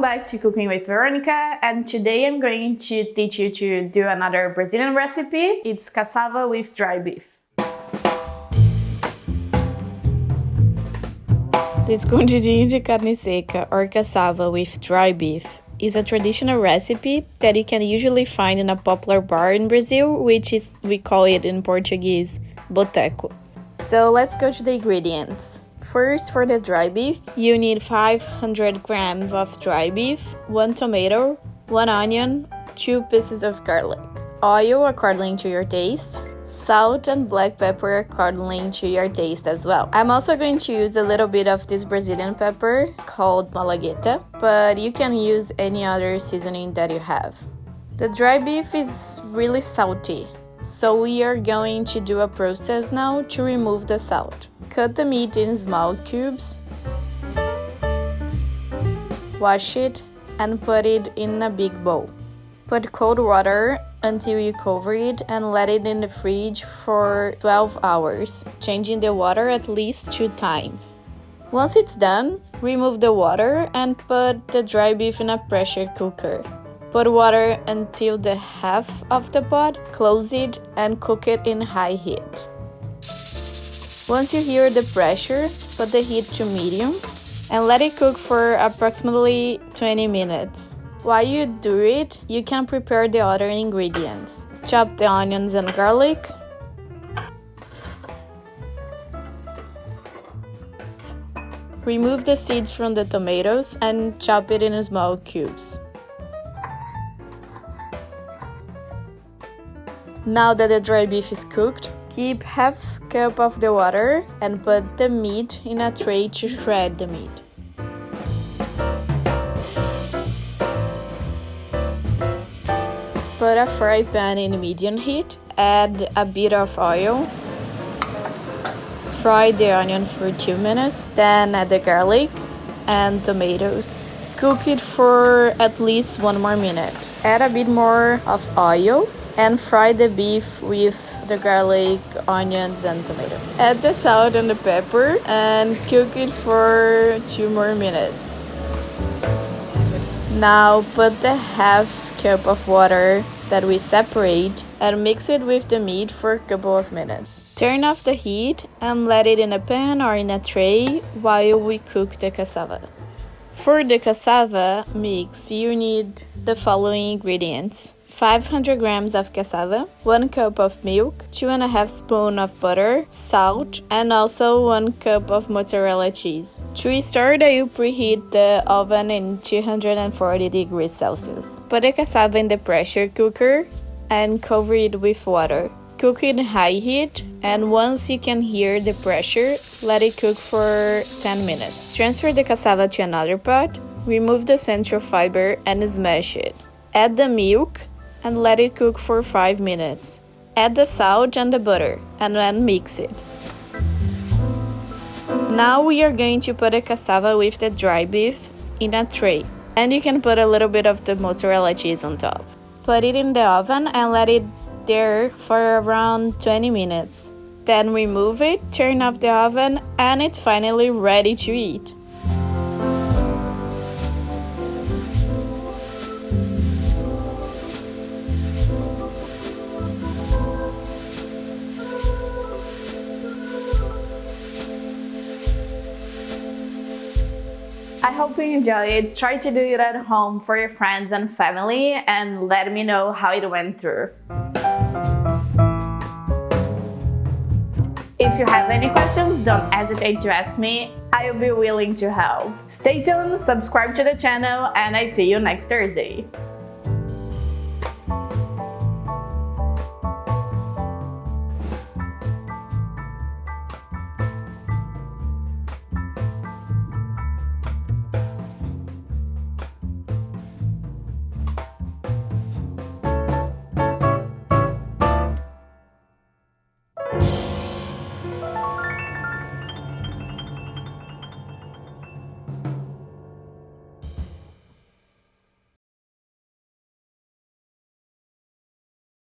back to Cooking with Veronica, and today I'm going to teach you to do another Brazilian recipe. It's cassava with dry beef. The escondidinho de carne seca, or cassava with dry beef, is a traditional recipe that you can usually find in a popular bar in Brazil, we call it in Portuguese, Boteco. So let's go to the ingredients. First, for the dry beef, you need 500 grams of dry beef, 1 tomato, 1 onion, 2 pieces of garlic, oil according to your taste, salt and black pepper according to your taste as well. I'm also going to use a little bit of this Brazilian pepper called malagueta, but you can use any other seasoning that you have. The dry beef is really salty, so we are going to do a process now to remove the salt. Cut the meat in small cubes, wash it, and put it in a big bowl. Put cold water until you cover it and let it in the fridge for 12 hours, changing the water at least 2 times. Once it's done, remove the water and put the dry beef in a pressure cooker. Put water until the half of the pot, close it, and cook it in high heat. Once you hear the pressure, put the heat to medium and let it cook for approximately 20 minutes. While you do it, you can prepare the other ingredients. Chop the onions and garlic. Remove the seeds from the tomatoes and chop it in small cubes. Now that the dry beef is cooked, keep half cup of the water and put the meat in a tray to shred the meat. Put a fry pan in medium heat, add a bit of oil, fry the onion for 2 minutes, then add the garlic and tomatoes. Cook it for at least 1 more minute. Add a bit more of oil and fry the beef with the garlic, onions, and tomato. Add the salt and the pepper and cook it for 2 more minutes. Now put the half cup of water that we separate and mix it with the meat for a couple of minutes. Turn off the heat and let it in a pan or in a tray while we cook the cassava. For the cassava mix, you need the following ingredients: 500 grams of cassava, 1 cup of milk, 2.5 spoons of butter, salt, and also 1 cup of mozzarella cheese. To start, you preheat the oven in 240 degrees Celsius. Put the cassava in the pressure cooker and cover it with water. Cook it in high heat, and once you can hear the pressure, let it cook for 10 minutes. Transfer the cassava to another pot, remove the central fiber and smash it. Add the milk and let it cook for 5 minutes. Add the salt and the butter and then mix it. Now we are going to put the cassava with the dry beef in a tray, and you can put a little bit of the mozzarella cheese on top. Put it in the oven and let it there for around 20 minutes. Then remove it, turn off the oven, and it's finally ready to eat. I hope you enjoy it. Try to do it at home for your friends and family and let me know how it went through. If you have any questions, don't hesitate to ask me. I will be willing to help. Stay tuned, subscribe to the channel, and I see you next Thursday.